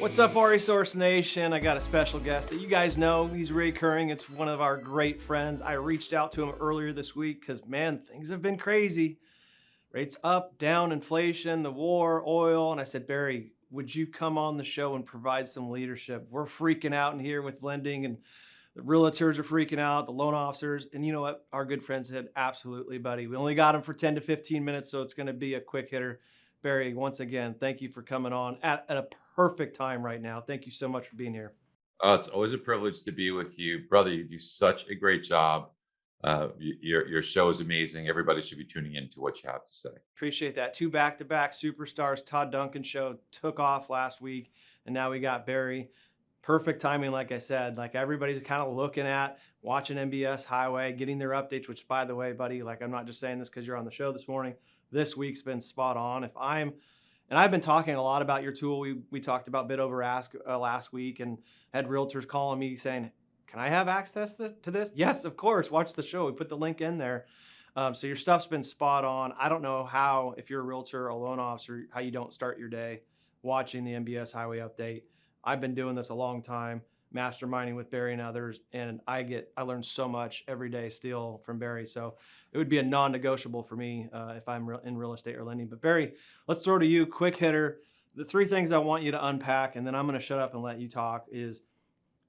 What's up, Resource Nation? I got a special guest that you guys know. He's recurring. It's one of our great friends. I reached out to him earlier this week because, man, things have been crazy. Rates up, down, inflation, the war, oil. And I said, Barry, would you come on the show and provide some leadership? We're freaking out in here with lending, and the realtors are freaking out, the loan officers. And you know what? Our good friend said, absolutely, buddy. We only got him for 10 to 15 minutes, so it's going to be a quick hitter. Barry, once again, thank you for coming on at a perfect time right now. Thank you so much for being here. It's always a privilege to be with you, brother. You do such a great job. Your show is amazing. Everybody should be tuning in to what you have to say. Appreciate that. Two back-to-back superstars. Todd Duncan show took off last week, and now we got Barry. Perfect timing, like I said. Like, everybody's kind of looking at watching MBS Highway, getting their updates, which, by the way, buddy, like, I'm not just saying this because you're on the show this morning. This week's been spot on. And I've been talking a lot about your tool. We talked about bid over ask last week, and had realtors calling me saying, can I have access to this? Yes, of course. Watch the show. We put the link in there. So your stuff's been spot on. I don't know how, if you're a realtor or a loan officer, how you don't start your day watching the MBS Highway update. I've been doing this a long time, masterminding with Barry and others, and I learn so much every day still from Barry. So it would be a non-negotiable for me if I'm in real estate or lending. But Barry, let's throw to you, quick hitter. The three things I want you to unpack, and then I'm going to shut up and let you talk, is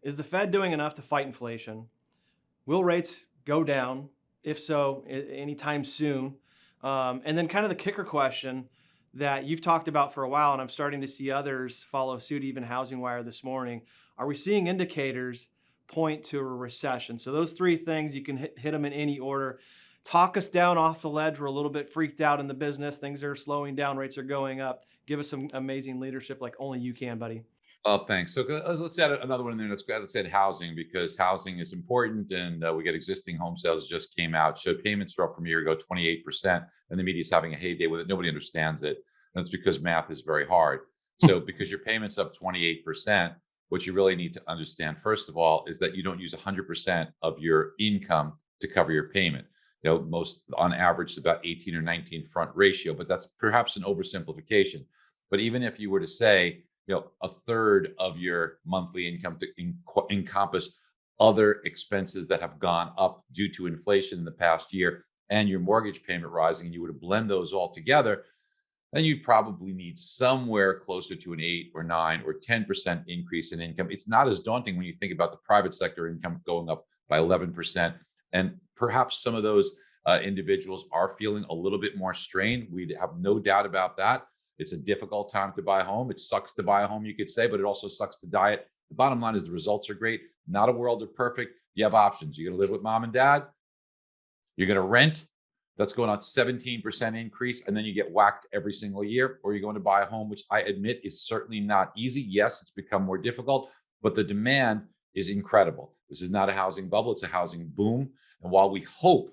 the Fed doing enough to fight inflation? Will rates go down? If so, anytime soon? And then kind of the kicker question that you've talked about for a while, and I'm starting to see others follow suit, even Housing Wire this morning. Are we seeing indicators point to a recession? So those three things, you can hit them in any order. Talk us down off the ledge. We're a little bit freaked out in the business. Things are slowing down. Rates are going up. Give us some amazing leadership like only you can, buddy. Oh, thanks. So let's add another one in there. Let's add housing, because housing is important, and we get existing home sales just came out. So payments are up from a year ago, 28%, and the media's having a heyday with it. Nobody understands it, and it's because math is very hard. So because your payments up 28%, what you really need to understand, first of all, is that you don't use 100% of your income to cover your payment. Most on average, it's about 18 or 19 front ratio, but that's perhaps an oversimplification. But even if you were to say, a third of your monthly income to encompass other expenses that have gone up due to inflation in the past year, and your mortgage payment rising, and you were to blend those all together, then you probably need somewhere closer to an 8 or 9 or 10% increase in income. It's not as daunting when you think about the private sector income going up by 11%. And perhaps some of those individuals are feeling a little bit more strained. We have no doubt about that. It's a difficult time to buy a home. It sucks to buy a home, you could say, but it also sucks to die it. The bottom line is the results are great. Not a world of perfect. You have options. You're going to live with mom and dad. You're going to rent. That's going on 17% increase, and then you get whacked every single year. Or you're going to buy a home, which I admit is certainly not easy. Yes, it's become more difficult, but the demand is incredible. This is not a housing bubble. It's a housing boom. And while we hope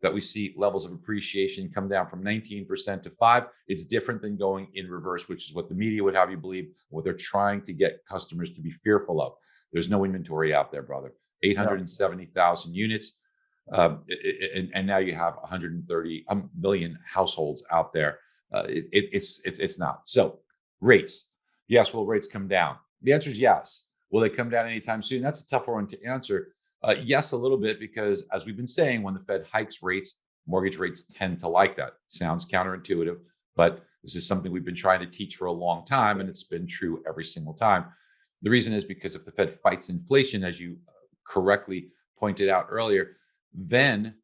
that we see levels of appreciation come down from 19% to 5%, it's different than going in reverse, which is what the media would have you believe, what they're trying to get customers to be fearful of. There's no inventory out there, brother. 870,000 units. And now you have 130 million households out there. It's not. So rates. Yes, will rates come down? The answer is yes. Will they come down anytime soon? That's a tough one to answer. Yes, a little bit, because as we've been saying, when the Fed hikes rates, mortgage rates tend to like that. It sounds counterintuitive, but this is something we've been trying to teach for a long time, and it's been true every single time. The reason is because if the Fed fights inflation, as you correctly pointed out earlier, then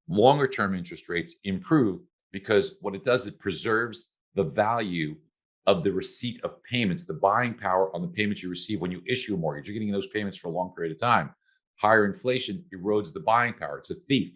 longer term interest rates improve, because what it does, it preserves the value of the receipt of payments, the buying power on the payments you receive when you issue a mortgage. You're getting those payments for a long period of time. Higher inflation erodes the buying power. It's a thief.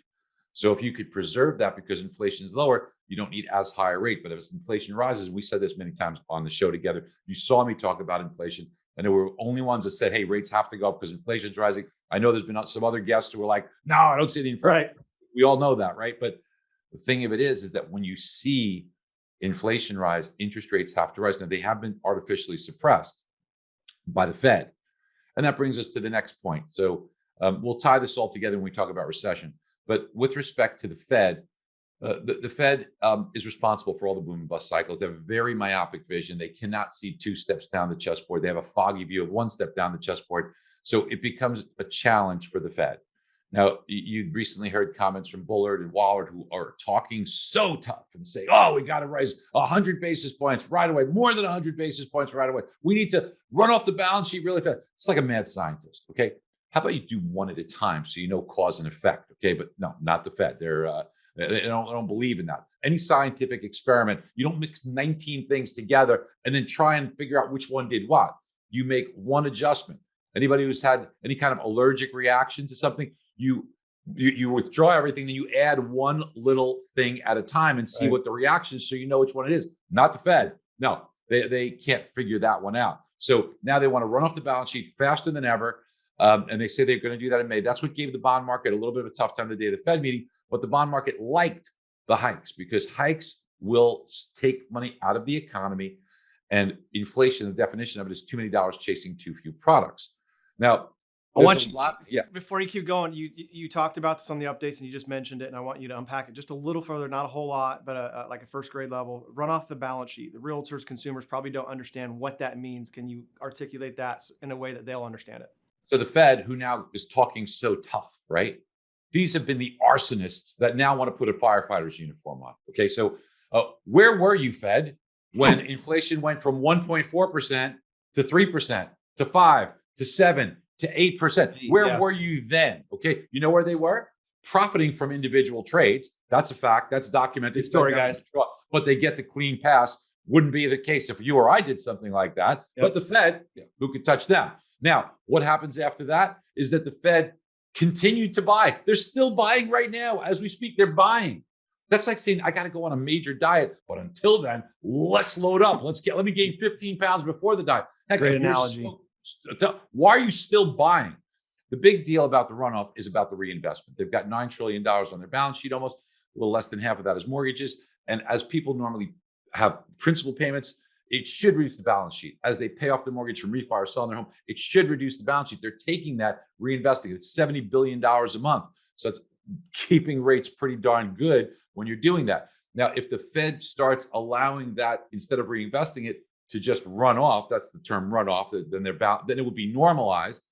So if you could preserve that because inflation is lower, you don't need as high a rate. But as inflation rises, we said this many times on the show together, you saw me talk about inflation, and there were only ones that said, hey, rates have to go up because inflation is rising. I know there's been some other guests who were like, no, I don't see the inflation. Right. We all know that, right? But the thing of it is that when you see inflation rise, interest rates have to rise. Now, they have been artificially suppressed by the Fed. And that brings us to the next point. So we'll tie this all together when we talk about recession. But with respect to the Fed, The Fed is responsible for all the boom and bust cycles. They have a very myopic vision. They cannot see 2 steps down the chessboard. They have a foggy view of 1 step down the chessboard. So it becomes a challenge for the Fed. Now, you recently heard comments from Bullard and Wallard who are talking so tough and say, oh, we got to raise 100 basis points right away, more than 100 basis points right away. We need to run off the balance sheet really fast. It's like a mad scientist, okay? How about you do one at a time so you know cause and effect, okay? But no, not the Fed. They don't believe in that. Any scientific experiment, you don't mix 19 things together and then try and figure out which one did what. You make one adjustment. Anybody who's had any kind of allergic reaction to something, you withdraw everything, then you add one little thing at a time and see what the reaction is so you know which one it is. Not the Fed. No, they can't figure that one out. So now they want to run off the balance sheet faster than ever. And they say they're going to do that in May. That's what gave the bond market a little bit of a tough time the day of the Fed meeting. But the bond market liked the hikes because hikes will take money out of the economy. And inflation, the definition of it is too many dollars chasing too few products. Now, before you keep going, you talked about this on the updates and you just mentioned it, and I want you to unpack it just a little further, not a whole lot, but like a first grade level. Run off the balance sheet. The realtors, consumers probably don't understand what that means. Can you articulate that in a way that they'll understand it? So the Fed, who now is talking so tough, right? These have been the arsonists that now want to put a firefighter's uniform on. Okay, so where were you, Fed, when inflation went from 1.4% to 3% to 5 to 7 to 8%? Where were you then? Okay, you know where they were? Profiting from individual trades. That's a fact. That's documented. Good story, guys. But they get the clean pass. Wouldn't be the case if you or I did something like that. Yep. But the Fed, who could touch them? Now, what happens after that is that the Fed continued to buy. They're still buying right now. As we speak, they're buying. That's like saying, I got to go on a major diet. But until then, let's load up. Let me gain 15 pounds before the diet. Heck, great analogy. Why are you still buying? The big deal about the runoff is about the reinvestment. They've got $9 trillion on their balance sheet, almost a little less than half of that is mortgages. And as people normally have principal payments, it should reduce the balance sheet. As they pay off the mortgage from refi or selling their home, it should reduce the balance sheet. They're taking that, reinvesting it. It's $70 billion a month. So it's keeping rates pretty darn good when you're doing that. Now, if the Fed starts allowing that, instead of reinvesting it, to just run off, that's the term runoff, then it would be normalized.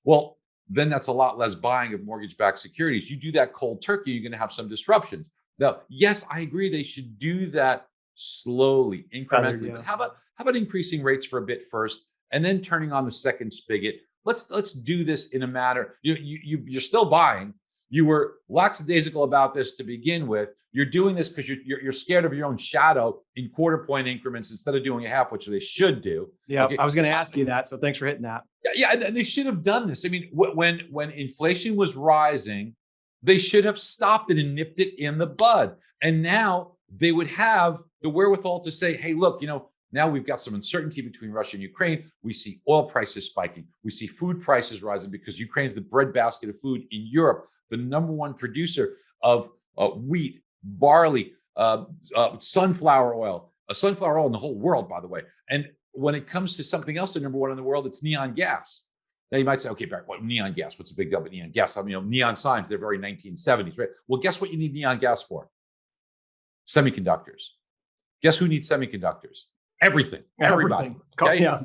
Well, then that's a lot less buying of mortgage-backed securities. You do that cold turkey, you're going to have some disruptions. Now, yes, I agree they should do that slowly, incrementally. But how about increasing rates for a bit first, and then turning on the second spigot? Let's do this in a manner. You're still buying. You were lackadaisical about this to begin with. You're doing this because you're scared of your own shadow in quarter point increments instead of doing a half, which they should do. Yeah, okay. I was going to ask you that, so thanks for hitting that. Yeah, and they should have done this. I mean, when inflation was rising, they should have stopped it and nipped it in the bud. And now they would have the wherewithal to say, hey, look, now we've got some uncertainty between Russia and Ukraine. We see oil prices spiking. We see food prices rising because Ukraine's the breadbasket of food in Europe, the number one producer of wheat, barley, sunflower oil in the whole world, by the way. And when it comes to something else, they're number one in the world, it's neon gas. Now you might say, okay, Barry, what neon gas? What's the big deal with neon gas? I mean, neon signs, they're very 1970s, right? Well, guess what you need neon gas for? Semiconductors. Guess who needs semiconductors? Everything. Everybody. Okay? Yeah.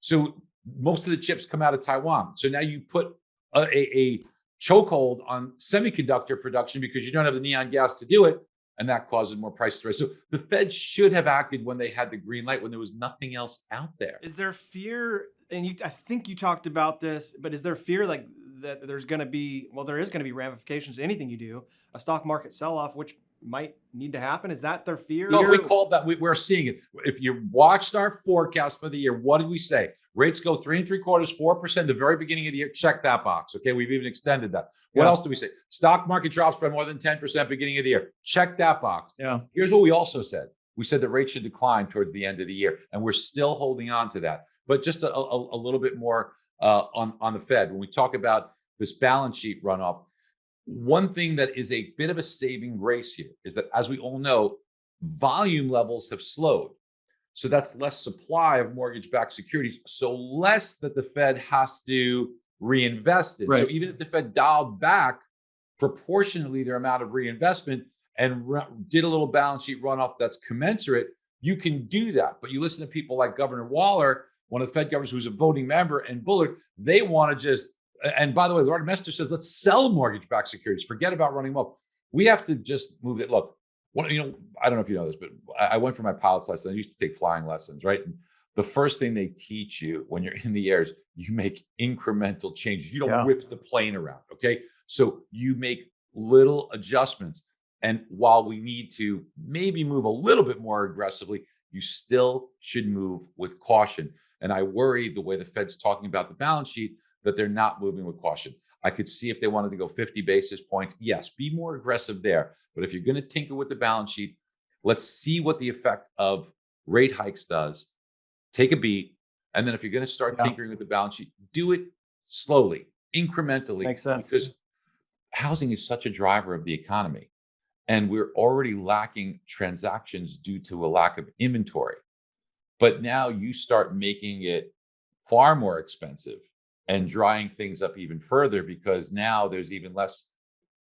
So most of the chips come out of Taiwan. So now you put a chokehold on semiconductor production because you don't have the neon gas to do it, and that causes more prices to rise. So the Fed should have acted when they had the green light, when there was nothing else out there. Is there fear, and I think you talked about this, but is there fear like that there's going to be, well, there is going to be ramifications to anything you do, a stock market sell-off, which might need to happen? Is that their fear? No, we called that. We're seeing it. If you watched our forecast for the year, what did we say? Rates go 3 3/4, 4% at the very beginning of the year. Check that box. Okay, we've even extended that. What else did we say? Stock market drops by more than 10% beginning of the year. Check that box. Yeah. Here's what we also said. We said that rates should decline towards the end of the year, and we're still holding on to that. But just a little bit more on the Fed. When we talk about this balance sheet runoff, one thing that is a bit of a saving grace here is that, as we all know, volume levels have slowed. So that's less supply of mortgage-backed securities. So less that the Fed has to reinvest in. Right. So even if the Fed dialed back proportionately their amount of reinvestment, and did a little balance sheet runoff that's commensurate, you can do that. But you listen to people like Governor Waller, one of the Fed governors who's a voting member, and Bullard, they want to just, and by the way, Lord Mester says, let's sell mortgage-backed securities. Forget about running them up. We have to just move it. Look, I don't know if you know this, but I went for my pilot's lesson. I used to take flying lessons, right? And the first thing they teach you when you're in the air is you make incremental changes. You don't whip the plane around, okay? So you make little adjustments. And while we need to maybe move a little bit more aggressively, you still should move with caution. And I worry the way the Fed's talking about the balance sheet, that they're not moving with caution. I could see if they wanted to go 50 basis points. Yes, be more aggressive there. But if you're going to tinker with the balance sheet, let's see what the effect of rate hikes does. Take a beat. And then if you're going to start tinkering with the balance sheet, do it slowly, incrementally. Makes sense. Because housing is such a driver of the economy. And we're already lacking transactions due to a lack of inventory. But now you start making it far more expensive and drying things up even further because now there's even less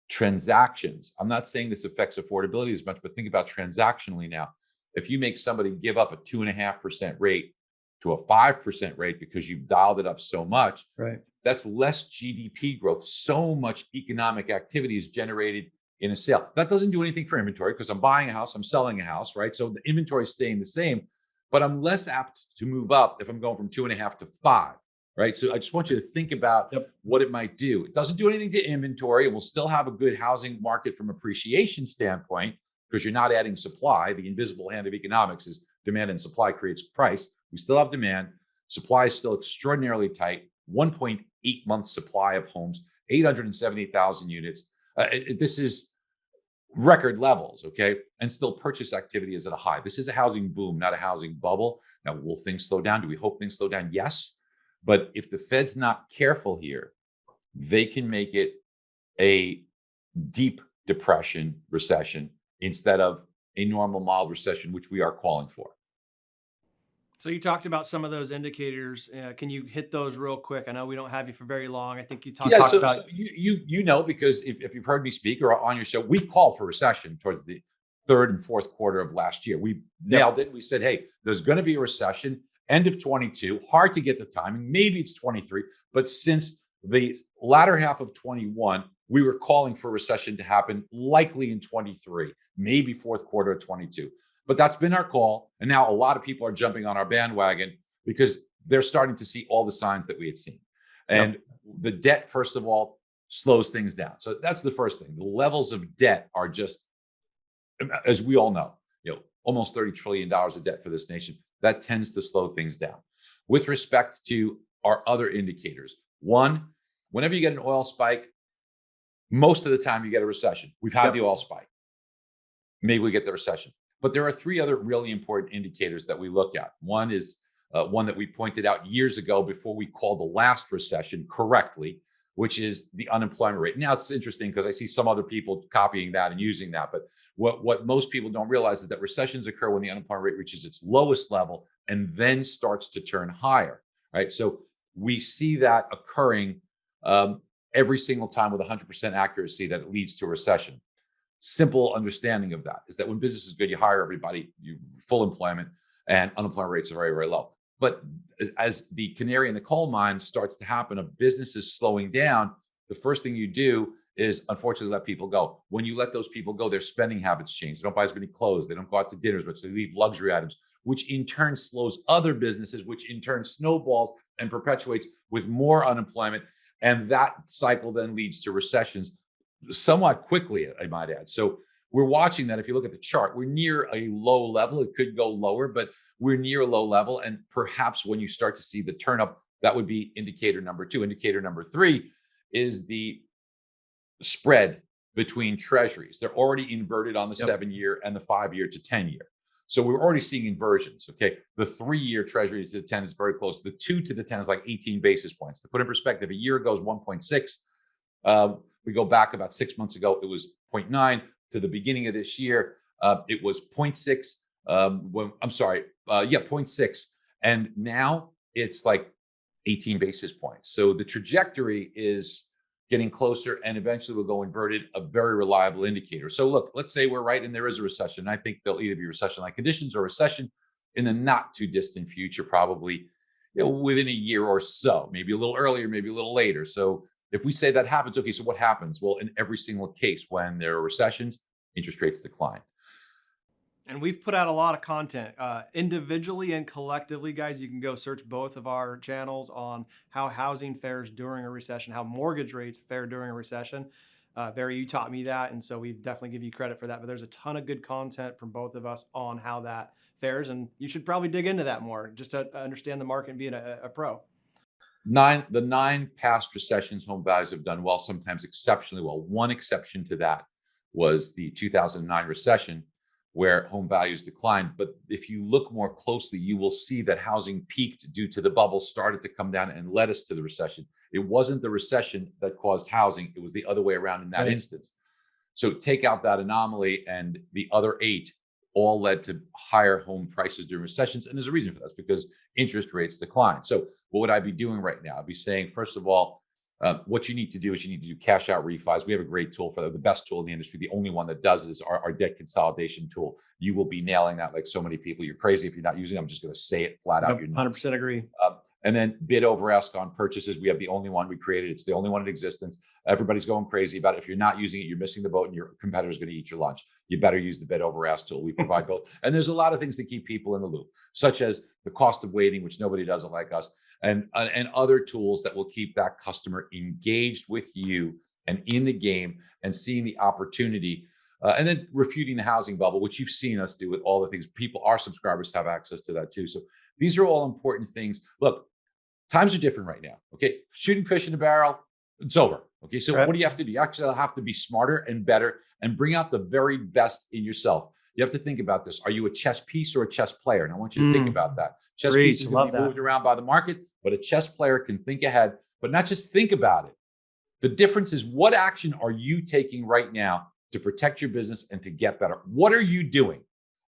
transactions. I'm not saying this affects affordability as much, but think about transactionally now. If you make somebody give up a 2.5% rate to a 5% rate because you've dialed it up so much, right? That's less GDP growth. So much economic activity is generated in a sale. That doesn't do anything for inventory because I'm buying a house, I'm selling a house, right? So the inventory is staying the same, but I'm less apt to move up if I'm going from 2.5 to 5. Right. So I just want you to think about what it might do. It doesn't do anything to inventory. We'll still have a good housing market from appreciation standpoint because you're not adding supply. The invisible hand of economics is demand and supply creates price. We still have demand. Supply is still extraordinarily tight. 1.8 month supply of homes, 870,000 units. This is record levels. Okay. And still purchase activity is at a high. This is a housing boom, not a housing bubble. Now, will things slow down? Do we hope things slow down? Yes. But if the Fed's not careful here, they can make it a deep depression recession instead of a normal mild recession, which we are calling for. So you talked about some of those indicators. Can you hit those real quick? I know we don't have you for very long. I think you talked about. So you know, because if you've heard me speak or on your show, we called for recession towards the third and fourth quarter of last year. We nailed it. We said, hey, there's going to be a recession. End of 22, hard to get the timing. Maybe it's 23, but since the latter half of 21, we were calling for recession to happen likely in 23, maybe fourth quarter of 22. But that's been our call. And now a lot of people are jumping on our bandwagon because they're starting to see all the signs that we had seen. And the debt, first of all, slows things down. So that's the first thing. The levels of debt are just, as we all know, almost $30 trillion of debt for this nation. That tends to slow things down. With respect to our other indicators, one, whenever you get an oil spike, most of the time you get a recession. We've had the oil spike. Maybe we get the recession. But there are three other really important indicators that we look at. One is one that we pointed out years ago before we called the last recession correctly, which is the unemployment rate. Now, it's interesting because I see some other people copying that and using that. But what most people don't realize is that recessions occur when the unemployment rate reaches its lowest level and then starts to turn higher, right? So we see that occurring every single time with 100% accuracy that it leads to a recession. Simple understanding of that is that when business is good, you hire everybody, you full employment, and unemployment rates are very, very low. But as the canary in the coal mine starts to happen, a business is slowing down, the first thing you do is unfortunately let people go. When you let those people go, their spending habits change. They don't buy as many clothes. They don't go out to dinners, but they leave luxury items, which in turn slows other businesses, which in turn snowballs and perpetuates with more unemployment. And that cycle then leads to recessions somewhat quickly, I might add. So we're watching that. If you look at the chart, we're near a low level. It could go lower, but we're near a low level. And perhaps when you start to see the turn up, that would be indicator number 2. Indicator number 3 is the spread between treasuries. They're already inverted on the 7-year and the 5-year to 10-year. So we're already seeing inversions. Okay. The 3-year treasury to the 10 is very close. The 2 to the 10 is like 18 basis points. To put in perspective, a year ago is 1.6. We go back about 6 months ago, it was 0.9. To the beginning of this year, it was 0.6. 0.6. And now it's like 18 basis points. So the trajectory is getting closer, and eventually will go inverted, a very reliable indicator. So look, let's say we're right and there is a recession. I think there'll either be recession-like conditions or recession in the not too distant future, probably within a year or so, maybe a little earlier, maybe a little later. So if we say that happens, okay, so what happens? Well, in every single case, when there are recessions, interest rates decline. And we've put out a lot of content individually and collectively, guys. You can go search both of our channels on how housing fares during a recession, how mortgage rates fare during a recession. Barry, you taught me that, and so we definitely give you credit for that. But there's a ton of good content from both of us on how that fares, and you should probably dig into that more just to understand the market and being a pro. The 9 past recessions, home values have done well, sometimes exceptionally well. One exception to that was the 2009 recession, where home values declined. But if you look more closely, you will see that housing peaked due to the bubble, started to come down, and led us to the recession. It wasn't the recession that caused housing. It was the other way around in that instance. So take out that anomaly, and the other 8 all led to higher home prices during recessions. And there's a reason for that, because interest rates decline. So what would I be doing right now? I'd be saying, first of all, what you need to do is you need to do cash out refis. We have a great tool for that, the best tool in the industry. The only one that does it is our debt consolidation tool. You will be nailing that like so many people. You're crazy if you're not using it. I'm just going to say it flat out. You're 100% agree. And then bid over ask on purchases. We have the only one we created. It's the only one in existence. Everybody's going crazy about it. If you're not using it, you're missing the boat, and your competitor's going to eat your lunch. You better use the bid over ask tool. We provide both. And there's a lot of things that keep people in the loop, such as the cost of waiting, which nobody does it like us, and other tools that will keep that customer engaged with you and in the game and seeing the opportunity. And then refuting the housing bubble, which you've seen us do with all the things. Our subscribers have access to that too. So these are all important things. Look, times are different right now. Okay. Shooting fish in a barrel, it's over. Okay. So what do you have to do? You actually have to be smarter and better and bring out the very best in yourself. You have to think about this. Are you a chess piece or a chess player? And I want you to think about that. Chess piece is going to be moved around by the market, but a chess player can think ahead, but not just think about it. The difference is, what action are you taking right now to protect your business and to get better? What are you doing?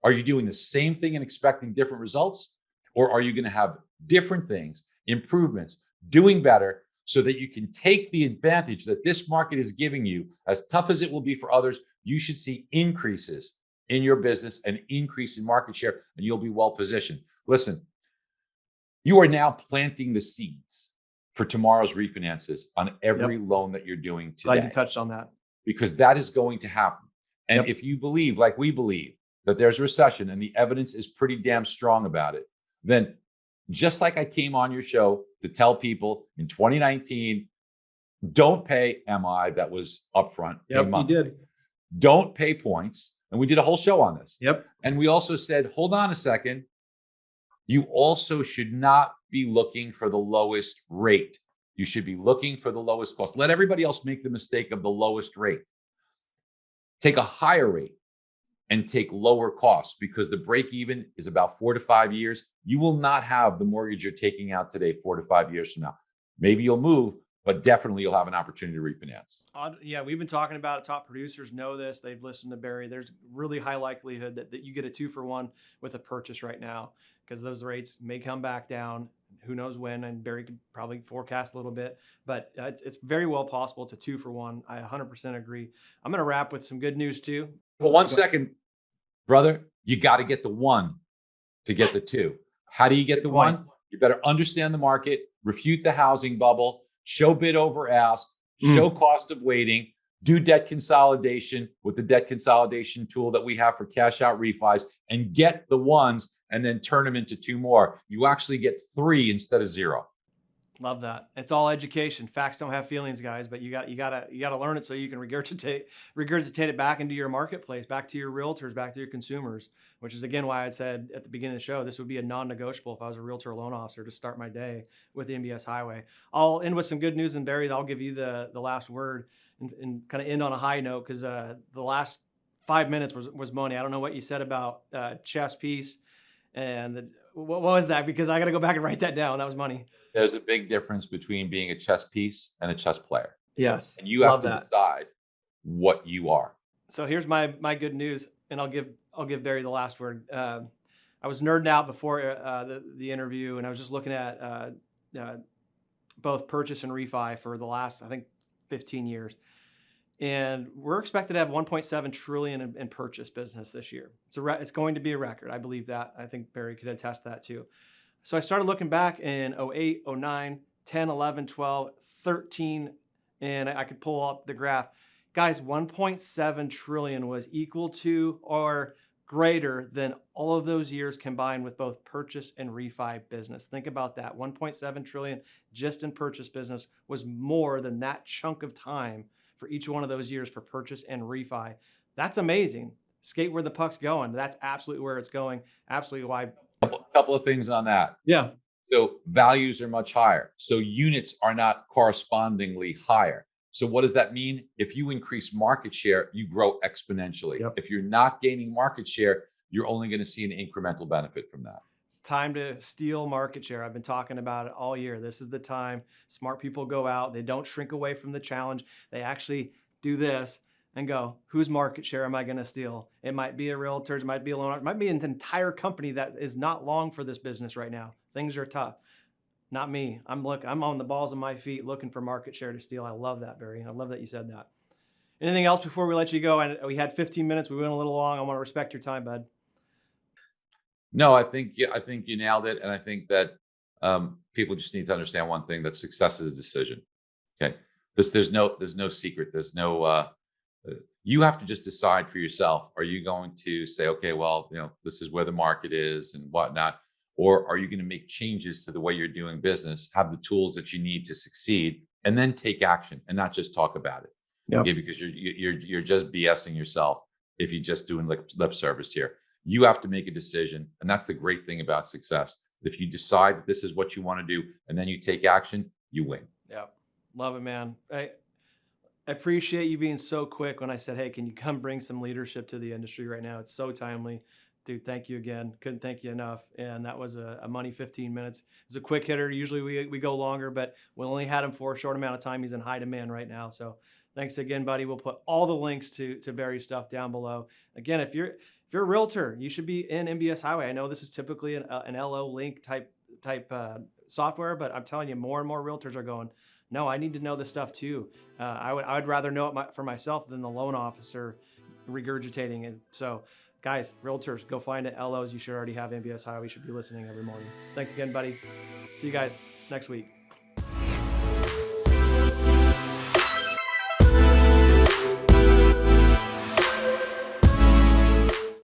Are you doing the same thing and expecting different results? Or are you going to have different things, improvements, doing better, so that you can take the advantage that this market is giving you? As tough as it will be for others, you should see increases in your business, an increase in market share, and you'll be well positioned. Listen, you are now planting the seeds for tomorrow's refinances on every loan that you're doing today. Glad you touched on that. Because that is going to happen. And if you believe, like we believe, that there's a recession and the evidence is pretty damn strong about it, then just like I came on your show to tell people in 2019, don't pay MI that was upfront. Yep, you did. Don't pay points. And we did a whole show on this. Yep. And we also said, hold on a second. You also should not be looking for the lowest rate. You should be looking for the lowest cost. Let everybody else make the mistake of the lowest rate. Take a higher rate and take lower costs, because the break even is about 4 to 5 years. You will not have the mortgage you're taking out today 4 to 5 years from now. Maybe you'll move, but definitely you'll have an opportunity to refinance. Yeah, we've been talking about it. Top producers know this. They've listened to Barry. There's really high likelihood that you get a 2-for-1 with a purchase right now, because those rates may come back down. Who knows when? And Barry could probably forecast a little bit, but it's very well possible it's a 2-for-1. I 100% agree. I'm going to wrap with some good news too. Well, one second, brother. You got to get the 1 to get the 2. How do you get the 1? You better understand the market, refute the housing bubble, show bid over ask, show cost of waiting, do debt consolidation with the debt consolidation tool that we have for cash out refis, and get the 1s and then turn them into 2 more. You actually get 3 instead of 0. Love that. It's all education. Facts don't have feelings, guys, but you got to learn it so you can regurgitate it back into your marketplace, back to your realtors, back to your consumers, which is again why I said at the beginning of the show, this would be a non-negotiable if I was a realtor or loan officer to start my day with the MBS Highway. I'll end with some good news, and Barry, I'll give you the last word and kind of end on a high note, because the last 5 minutes was money. I don't know what you said about chess piece and what was that? Because I got to go back and write that down. That was money. There's a big difference between being a chess piece and a chess player. Yes. And you have to decide what you are. So here's my good news, and I'll give Barry the last word. I was nerding out before the interview, and I was just looking at both purchase and refi for the last, I think, 15 years. And we're expected to have 1.7 trillion in purchase business this year. It's going to be a record. I believe that. I think Barry could attest to that too. So I started looking back in 08, 09, 10, 11, 12, 13, and I could pull up the graph. Guys, 1.7 trillion was equal to or greater than all of those years combined with both purchase and refi business. Think about that. 1.7 trillion just in purchase business was more than that chunk of time for each one of those years for purchase and refi. That's amazing. Skate where the puck's going. That's absolutely where it's going. Absolutely why. Couple of things on that. Yeah. So values are much higher. So units are not correspondingly higher. So what does that mean? If you increase market share, you grow exponentially. Yep. If you're not gaining market share, you're only going to see an incremental benefit from that. It's time to steal market share. I've been talking about it all year. This is the time. Smart people go out. They don't shrink away from the challenge. They actually do this and go, whose market share am I going to steal? It might be a realtor, it might be a loan, it might be an entire company that is not long for this business right now. Things are tough. Not me. I'm on the balls of my feet looking for market share to steal. I love that, Barry. I love that you said that. Anything else before we let you go? We had 15 minutes. We went a little long. I want to respect your time, bud. No, I think you nailed it, and I think that people just need to understand one thing: that success is a decision. Okay, there's no secret. There's no. You have to just decide for yourself. Are you going to say, okay, well, this is where the market is and whatnot, or are you going to make changes to the way you're doing business, have the tools that you need to succeed, and then take action and not just talk about it? Yep. Okay, because you're just BSing yourself if you're just doing lip service here. You have to make a decision. And that's the great thing about success. If you decide that this is what you want to do and then you take action, you win. Yeah. Love it, man. I appreciate you being so quick when I said, hey, can you come bring some leadership to the industry right now? It's so timely. Dude, thank you again. Couldn't thank you enough. And that was a money 15 minutes. It's a quick hitter. Usually we go longer, but we only had him for a short amount of time. He's in high demand right now. So thanks again, buddy. We'll put all the links to Barry's stuff down below. Again, if you're a realtor, you should be in MBS Highway. I know this is typically an LO link type software, but I'm telling you, more and more realtors are going, no, I need to know this stuff too. I would rather know it for myself than the loan officer regurgitating it. So guys, realtors, go find it. LOs, you should already have MBS Highway. You should be listening every morning. Thanks again, buddy. See you guys next week.